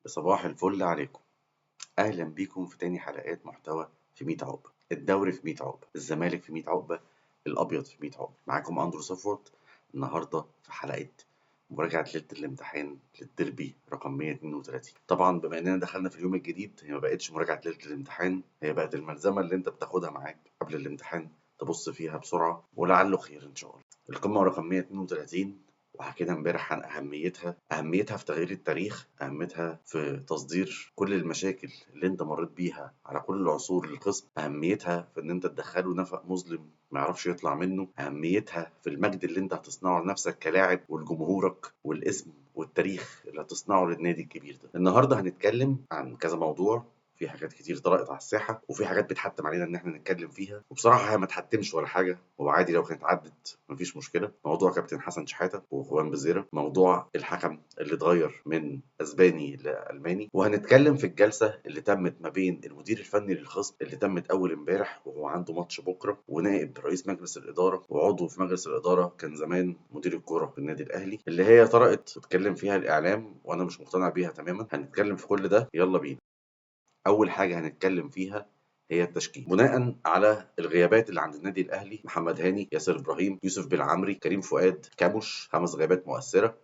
صباح الفل عليكم. اهلا بيكم في تاني حلقات محتوى في 100 عقبه. الدوري في 100 عقبه، الزمالك في 100 عقبه، الابيض في 100 عقبه. معاكم اندرو صفوت النهارده في حلقه مراجعه ليله الامتحان للديربي رقم 132. طبعا بما اننا دخلنا في اليوم الجديد، هي ما بقتش مراجعه ليله الامتحان، هي بقت الملزمه اللي انت بتاخدها معاك قبل الامتحان تبص فيها بسرعه ولعله خير ان شاء الله. القمه رقم 132، وحكينا امبارح عن أهميتها في تغيير التاريخ، أهميتها في تصدير كل المشاكل اللي أنت مريت بيها على كل العصور للخصم، أهميتها في إن أنت تدخله نفق مظلم ما يعرفش يطلع منه، أهميتها في المجد اللي أنت هتصنعه لنفسك كلاعب ولجمهورك، والاسم والتاريخ اللي هتصنعه للنادي الكبير ده. النهارده هنتكلم عن كذا موضوع، في حاجات كتير طرقت على الساحة، وفي حاجات بيتحتم علينا إن إحنا نتكلم فيها، وبصراحة هي ما اتحتمش ولا حاجة، وعادي لو كانت عدت مفيش مشكلة. موضوع كابتن حسن شحاتة وخوان بزيرة، موضوع الحكم اللي اتغير من اسباني لالماني، وهنتكلم في الجلسة اللي تمت ما بين المدير الفني للخصم اللي تمت اول امبارح وهو عنده ماتش بكرة، ونائب رئيس مجلس الإدارة وعضو في مجلس الإدارة كان زمان مدير الكورة في النادي الأهلي، اللي هي طرقت واتكلم فيها الإعلام وأنا مش مقتنع بيها تماما. هنتكلم في كل ده، يلا بينا. أول حاجة هنتكلم فيها هي التشكيل بناء على الغيابات اللي عند النادي الأهلي: محمد هاني، ياسر إبراهيم، يوسف بالعمري، كريم فؤاد، كاموش، 5 غيابات مؤثرة.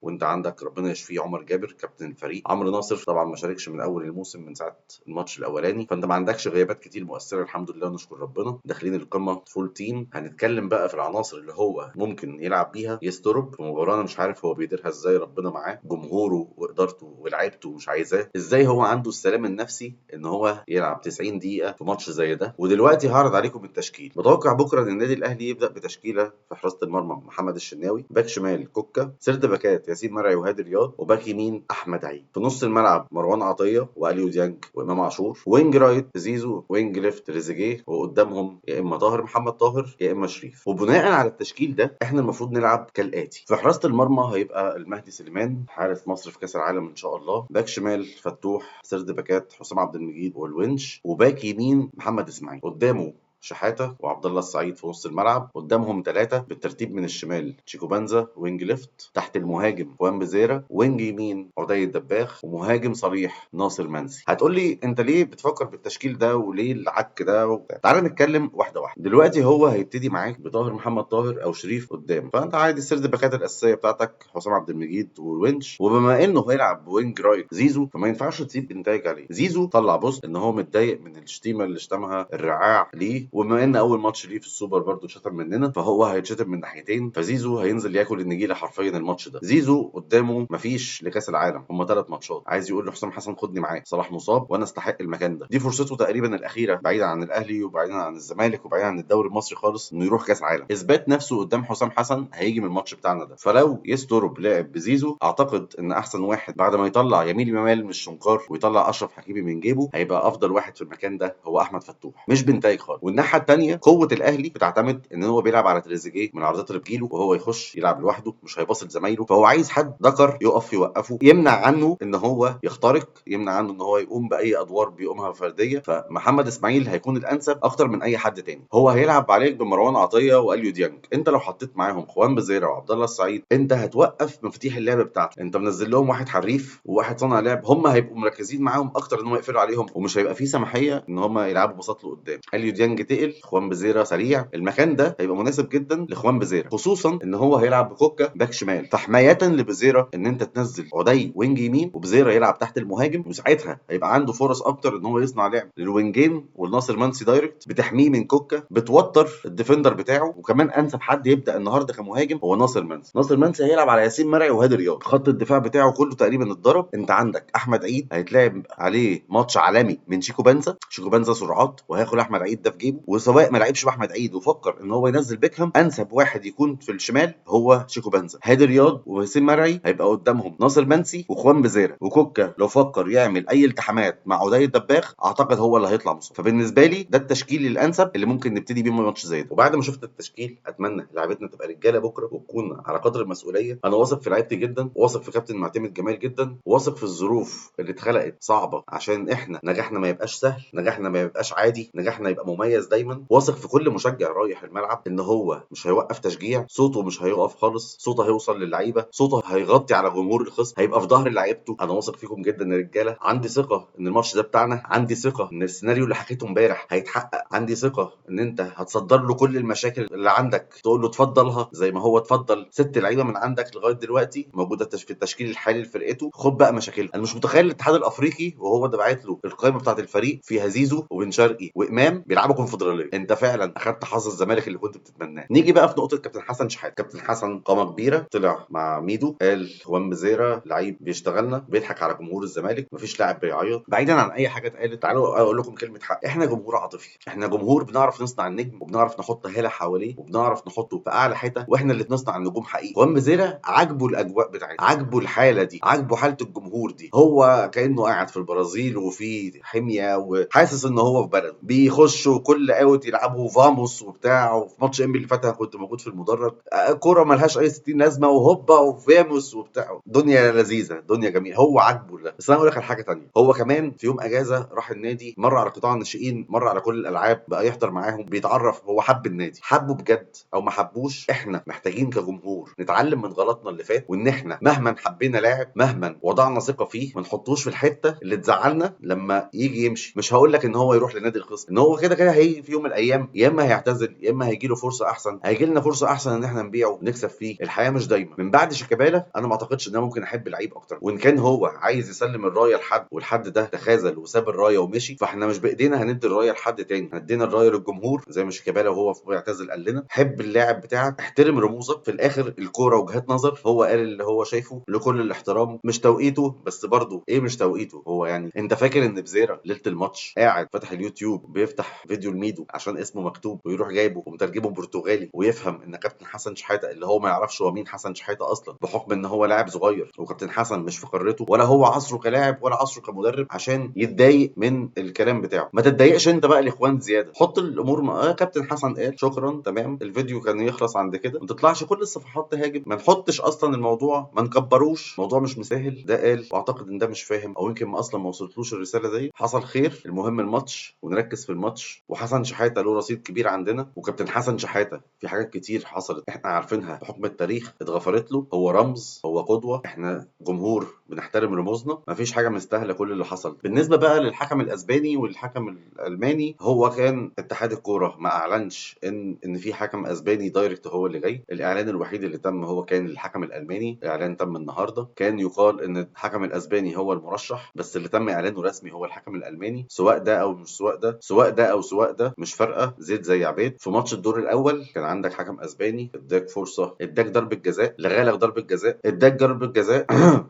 وانت عندك ربنا يشفيه عمر جابر كابتن الفريق، عمرو ناصر طبعا ما شاركش من اول الموسم من ساعه الماتش الاولاني، فانت ما عندكش غيابات كتير مؤثره الحمد لله ونشكر ربنا. داخلين القمه فول تيم. هنتكلم بقى في العناصر اللي هو ممكن يلعب بيها. يسترب في مباراه انا مش عارف هو بيديرها ازاي، ربنا معاه، جمهوره وادارته ولاعيبته مش عايزاه، ازاي هو عنده السلام النفسي ان هو يلعب 90 دقيقه في ماتش زي ده. ودلوقتي هعرض عليكم التشكيل. متوقع بكره ان النادي الاهلي يبدا بتشكيله: في حراسه المرمى محمد الشناوي، باك شمال كوكا، سرد باكات ياسين مرعي وهادي رياض، وباك يمين احمد عيد. في نص الملعب مروان عطيه واليو ديانج وامام عاشور، وينج رايت زيزو، وينج ليفت تريزيجيه، وقدامهم يا اما طاهر محمد طاهر يا اما شريف. وبناء على التشكيل ده احنا المفروض نلعب كالاتي: في حراسه المرمى هيبقى المهدي سليمان حارس مصر في كاس العالم ان شاء الله، باك شمال فتوح، سرد باكات حسام عبد المجيد والونش، وباك يمين محمد اسماعيل. قدامه شحاته وعبد الله السعيد في نص الملعب، قدامهم ثلاثه بالترتيب: من الشمال تشيكو بنزا وينج ليفت، تحت المهاجم خوان بزيرة، وينج يمين عدي الدباغ، ومهاجم صريح ناصر منسي. هتقول لي انت ليه بتفكر بالتشكيل ده وليه العك ده وبتاع؟ تعال نتكلم واحده واحده. دلوقتي هو هيبتدي معاك بطاهر محمد طاهر او شريف قدام، فانت عادي السرد باكات الاساسيه بتاعتك حسام عبد المجيد والونش، وبما انه هيلعب بوينج رايت زيزو فما ينفعش تسيب انتاج عليه. زيزو طلع بوست ان هو متضايق من الشتيمه اللي شتمها الرعاع ليه، وبما ان اول ماتش ليه في السوبر برضه اتشتم مننا، فهو هيتشتم من ناحيتين، فزيزو هينزل ياكل النجيله حرفيا الماتش ده. زيزو قدامه مفيش لكاس العالم، هم 3 ماتشات، عايز يقول لحسام حسن خدني معاك، صلاح مصاب وانا استحق المكان ده. دي فرصته تقريبا الاخيره بعيدا عن الاهلي وبعيدا عن الزمالك وبعيدا عن الدوري المصري خالص، انه يروح كاس عالم. اثبات نفسه قدام حسام حسن هيجي من الماتش بتاعنا ده. فلو يسترب لعب بزيزو، اعتقد ان احسن واحد بعد ما يطلع يمين يامال من الشنكار ويطلع اشرف حكيمي من جيبه هيبقى افضل واحد في المكان ده هو احمد فتوح، مش بنتايج خالص. والناحيه الثانيه قوه الاهلي بتعتمد ان هو بيلعب على تريزيجيه من العرضات اللي بتجيله، وهو يخش يلعب لوحده مش هيباص لزمايله، فهو عايز حد ذكر يقف يوقفه، يمنع عنه ان هو يخترق، يمنع عنه ان هو يقوم باي ادوار بيقومها فرديه. فمحمد اسماعيل هيكون الانسب اكتر من اي حد تاني. هو هيلعب عليك بمروان عطيه واليو ديانج. انت لو حطيت معاهم خوان بزيرة وعبد الله السعيد انت هتوقف مفاتيح اللعب بتاعتك. انت منزل لهم واحد حريف وواحد صانع لعب، هم هيبقوا مركزين معاهم اكتر ان هم يقفلوا عليهم، ومش هيبقى فيه سماحيه ان هم يلعبوا بساط لقدام. اليو ديانج تقل، خوان بزيرة سريع، المكان ده هيبقى مناسب جدا لخوان بزيرة، خصوصا ان هو هيلعب بكوكا باك شمال، فحمايه لبزيرة ان انت تنزل عدي وينج يمين وبزيرة يلعب تحت المهاجم، وساعتها هيبقى عنده فرص اكتر ان هو يصنع لعب للوينجين والناصر منسي دايركت، بتحميه من كوكا، بتوتر الديفندر بتاعه. وكمان انسب حد يبدا النهارده كمهاجم هو ناصر منسي. ناصر منسي هيلعب على ياسين مرعي وهادي رياض، خط الدفاع بتاعه كله تقريبا اتضرب. انت عندك احمد عيد هيتلعب عليه ماتش عالمي من شيكو بنزا، شيكو بنزا سرعات وهياخد احمد عيد ده في جيبه، وسواء ما لعبش باحمد عيد وفكر ان هو ينزل بيكهام، انسب واحد يكون في الشمال هو شيكو بنزا. هادي رياض وياسين مرعي هيبقى قدامهم ناصر منسي وخوان بزيرة، وكوكا لو فكر يعمل اي التحامات مع عدي الدباغ اعتقد هو اللي هيطلع مصاب. فبالنسبه لي ده التشكيل الانسب اللي ممكن نبتدي بيه ماتش زي ده. وبعد ما شفت التشكيل اتمنى لعيبتنا تبقى رجاله بكره وتكون على قدر المسؤوليه. انا واثق في لعيبتي جدا، واثق في كابتن معتمد جمال جدا، واثق في الظروف اللي اتخلقت صعبه عشان احنا نجاحنا ما يبقاش سهل، نجاحنا ما يبقاش عادي، نجاحنا يبقى مميز مميز دايما، واثق في كل مشجع رايح الملعب ان هو مش هيوقف تشجيع، صوته مش هيقف خالص، صوته هيوصل للعيبه، صوته هيغطي على جمهور الخصم، هيبقى في ظهر لعيبته. انا واثق فيكم جدا يا رجاله، عندي ثقه ان الماتش ده بتاعنا، عندي ثقه ان السيناريو اللي حكيته امبارح هيتحقق، عندي ثقه ان انت هتصدر له كل المشاكل اللي عندك، تقول له اتفضلها زي ما هو اتفضل. 6 لعيبه من عندك لغايه دلوقتي موجوده في التشكيل الحالي لفرقته، خد بقى مشاكلها. انا مش متخيل الاتحاد الافريقي وهو ده باعت له القائمه بتاعه الفريق فيها زيزو وبن شرقي وامام بيلعبوا كونفدراليه. انت فعلا اخدت حظ الزمالك اللي كنت بتتمناه. نيجي بقى في نقطه كابتن حسن شحاته. كابتن حسن قامه كبيره، طلع مع ميدو قال خوان بزيرا لعيب بيشتغلنا، بيضحك على جمهور الزمالك، مفيش لاعب بيعيط. بعيدا عن اي حاجه اتقالت، تعالوا اقول لكم كلمه حق، احنا جمهور عاطفي، احنا جمهور بنعرف نصنع النجم، وبنعرف نحط هاله حواليه، وبنعرف نحطه في اعلى حته، واحنا اللي بنصنع النجوم حقيقي. خوان بزيرا عاجبه الاجواء بتاعتنا، عاجبه الحاله دي، عاجبه حاله الجمهور دي، هو كانه قاعد في البرازيل وفي حميه وحاسس ان هو في بلده. بيخشوا كل اوت يلعبوا فاموس وبتاع، وفي ماتش ام اللي فات كنت موجود في المدرج، كوره ملهاش اي 60 لازمه وهوبا وفاموس وبتاع، دنيا لذيذه، دنيا جميله، هو عاجبه ده. بس انا اقول لك على حاجه ثانيه، هو كمان في يوم اجازه راح النادي، مر على قطاع الناشئين، مر على كل الالعاب، بقى يحضر معاهم، بيتعرف، هو حب النادي، حبه بجد او ما حبوش. احنا محتاجين كجمهور نتعلم من غلطنا اللي فات، وان احنا مهما حبينا لاعب، مهما وضعنا ثقه فيه، ما نحطوش في الحته اللي تزعلنا لما يجي يمشي. مش هقول لك ان هو يروح لنادي الخصم، ان هو كده كده هيجي في يوم من الايام، يا اما هيعتزل يا اما هيجي له فرصه احسن، هيجي لنا فرصه احسن ان احنا نبيعه ونكسب فيه. الحياه مش دايما. من بعد شيكابالا انا ما اعتقدش ان انا ممكن احب لعيب اكتر، وان كان هو عايز يسلم الرايه لحد والحد ده تخاذل وساب الرايه ومشي، فاحنا مش بايدينا هندي الرايه لحد تاني، هندينا الرايه للجمهور زي ما شيكابالا وهو بيعتزل قال لنا حب اللاعب بتاعك، احترم رموزك. في الاخر الكوره وجهات نظر، هو قال اللي هو شايفه لكل الاحترام، مش توقيته، بس برضه ايه مش توقيته. هو يعني انت فاكر ان بزيرة ليله الماتش قاعد فاتح اليوتيوب بيفتح فيديو الميدو عشان اسمه مكتوب ويروح جايبه ومترجمه برتغالي ويفهم ان كابتن حسن شحاته، اللي هو ما يعرفش هو مين حسن شحاته اصلا بحكم ان هو لاعب صغير وكابتن حسن مش في قارته ولا هو عصره كلاعب ولا عصره كمدرب، عشان يتضايق من الكلام بتاعه؟ ما تتضايقش انت بقى الاخوان زياده، حط الامور كابتن حسن قال شكرا تمام، الفيديو كان يخلص عند كده، ما تطلعش كل الصفحات تهاجم، ما نحطش اصلا الموضوع، ما نكبروش الموضوع، مش مسهل. ده قال واعتقد ان ده مش فاهم، او يمكن ما اصلا ما وصلتلوش الرساله دي. حصل خير، المهم الماتش ونركز في الماتش، وحسن شحاته له رصيد كبير عندنا، وكابتن حسن شحاته في حاجات كتير حصلت احنا عارفينها بحكم التاريخ اتغفرت له، هو رمز، هو قدوه، احنا جمهور بنحترم رموزنا، مفيش حاجه مستاهله كل اللي حصل. بالنسبه بقى للحكم الاسباني والحكم الالماني، هو كان اتحاد الكوره ما اعلنش ان في حكم اسباني دايركت هو اللي جاي، الاعلان الوحيد اللي تم هو كان الحكم الالماني، اعلان تم النهارده. كان يقال ان الحكم الاسباني هو المرشح، بس اللي تم اعلانه رسمي هو الحكم الالماني. سواء ده او مش سواء ده، سواء ده او سواء ده، مش فارقه، زيد زي عبيد. في ماتش الدور الاول كان عندك حكم اسباني اداك فرصه، اداك ضربه جزاء، لغالك ضربه جزاء، اداك ضربه جزاء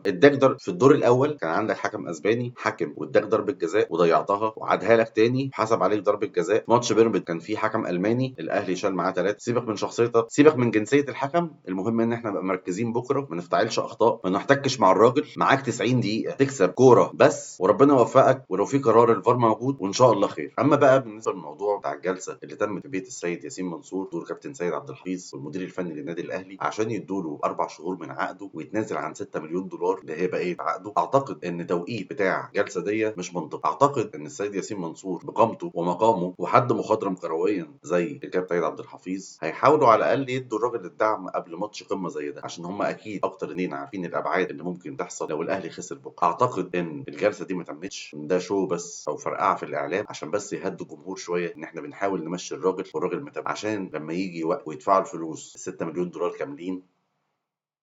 اداك في الدور الاول كان عندك حكم اسباني حكم واداك ضربه جزاء وضيعتها وعادها لك تاني، حسب عليك ضربه جزاء. ماتش بيراميدز كان فيه حكم الماني، الاهلي شال معاه 3. سيبك من شخصيتك، سيبك من جنسيه الحكم، المهم ان احنا نبقى مركزين بكره، ما نفتعلش اخطاء، ما نحتكش مع الراجل. معاك 90 دقيقه تكسب كوره بس، وربنا يوفقك، ولو في قرار الفار موجود وان شاء الله خير. اما بقى بالنسبه للموضوع بتاع الجلسه اللي تم في بيت السيد ياسين منصور دور كابتن سيد عبد الحفيظ والمدير الفني للنادي الاهلي عشان يدوا 4 شهور من عقده ويتنازل عن 6 مليون دولار اللي هي بقيه عقده، اعتقد ان توقيت بتاع الجلسه دي مش منطقي. اعتقد ان السيد ياسين منصور بقامته ومقامه وحد مخضرم كرويا زي الكابتن سيد عبد الحفيظ هيحاولوا على الاقل يدوا الراجل الدعم قبل ماتش قمه زي ده، عشان هم اكيد اكتر اتنين عارفين الابعاد اللي ممكن تحصل لو الاهلي خسر بكره. اعتقد ان الجلسه دي ما تمتش، ده شو بس او فرقعه في الاعلام عشان بس يهدوا الجمهور شويه، ان احنا بنحاول نمشي الراجل والراجل متابع، عشان لما يجي وقت ويدفعوا الفلوس 6 مليون دولار كاملين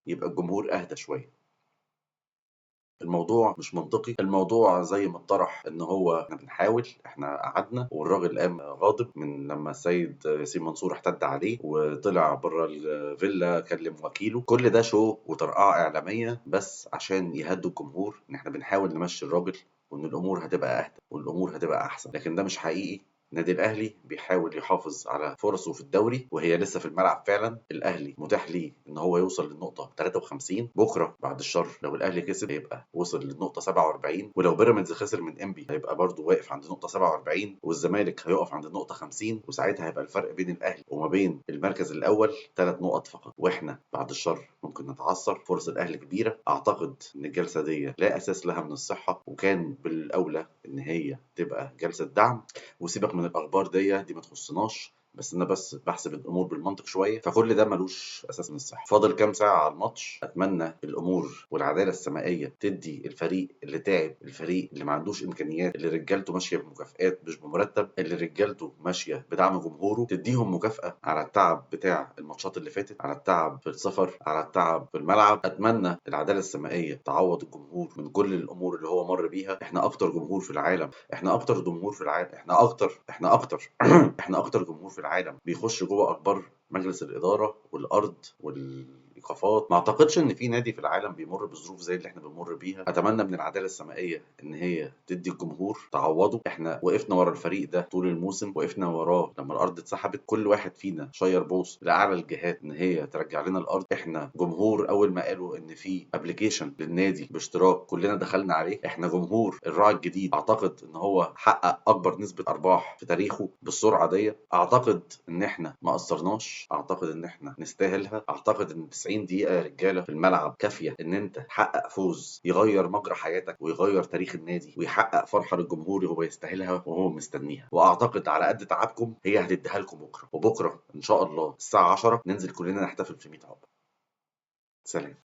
يبقى الجمهور اهدى شويه. الموضوع مش منطقي، الموضوع زي ما اتطرح ان هو احنا بنحاول، احنا قعدنا والراجل قام غاضب من لما السيد ياسين منصور احتد عليه وطلع بره الفيلا كلم وكيله. كل ده شو وطرقعه اعلاميه بس عشان يهدوا الجمهور ان احنا بنحاول نمشي الراجل وان الامور هتبقى اهدى والامور هتبقى احسن، لكن ده مش حقيقي. النادي الاهلي بيحاول يحافظ على فرصه في الدوري وهي لسه في الملعب فعلا. الاهلي متاح ليه ان هو يوصل للنقطه 53 بكره، بعد الشر لو الاهلي كسب هيبقى وصل للنقطه 47، ولو بيراميدز خسر من انبي هيبقى برضه واقف عند نقطه 47، والزمالك هيقف عند النقطه 50، وساعتها هيبقى الفرق بين الاهلي وما بين المركز الاول 3 نقط فقط، واحنا بعد الشر ممكن نتعثر. فرص الاهلي كبيره. اعتقد ان الجلسه دي لا اساس لها من الصحه، وكان بالاولى ان هي تبقى جلسه دعم. وسيبك من من الاخبار دي ما تخصناش، بس انا بحسب الامور بالمنطق شويه، فكل ده ملوش اساس من الصحه. فاضل كام ساعه على الماتش، اتمنى الامور والعداله السمائيه تدي الفريق اللي تعب، الفريق اللي ما عندوش امكانيات، اللي رجالته ماشيه بمكافئات مش بمرتب، اللي رجالته ماشيه بدعم جمهوره، تديهم مكافاه على التعب بتاع الماتشات اللي فاتت، على التعب في السفر، على التعب في الملعب. اتمنى العداله السمائيه تعوض الجمهور من كل الامور اللي هو مر بيها. احنا اكتر جمهور في العالم، احنا اكتر جمهور في العالم، احنا اكتر جمهور في العالم بيخش جوه اخبار مجلس الاداره والارض والايقافات. ما اعتقدش ان في نادي في العالم بيمر بظروف زي اللي احنا بنمر بيها. اتمنى من العداله السمائيه ان هي تدي الجمهور تعوضه. احنا وقفنا ورا الفريق ده طول الموسم، وقفنا وراه لما الارض اتسحبت، كل واحد فينا شير بوس لاعلى الجهات ان هي ترجع لنا الارض. احنا جمهور اول ما قالوا ان في ابلكيشن للنادي باشتراك كلنا دخلنا عليه. احنا جمهور الراعي الجديد، اعتقد ان هو حقق اكبر نسبه ارباح في تاريخه بالسرعه دي. اعتقد ان احنا ما قصرناش، اعتقد ان احنا نستاهلها. اعتقد ان 90 دقيقه يا رجاله في الملعب كافيه ان انت تحقق فوز يغير مجرى حياتك ويغير تاريخ النادي ويحقق فرحه للجمهور هو يستاهلها وهو مستنيها. واعتقد على قد تعبكم هي هتديها لكم بكره، وبكره ان شاء الله الساعه 10 ننزل كلنا نحتفل في 100 عقبه. سلام.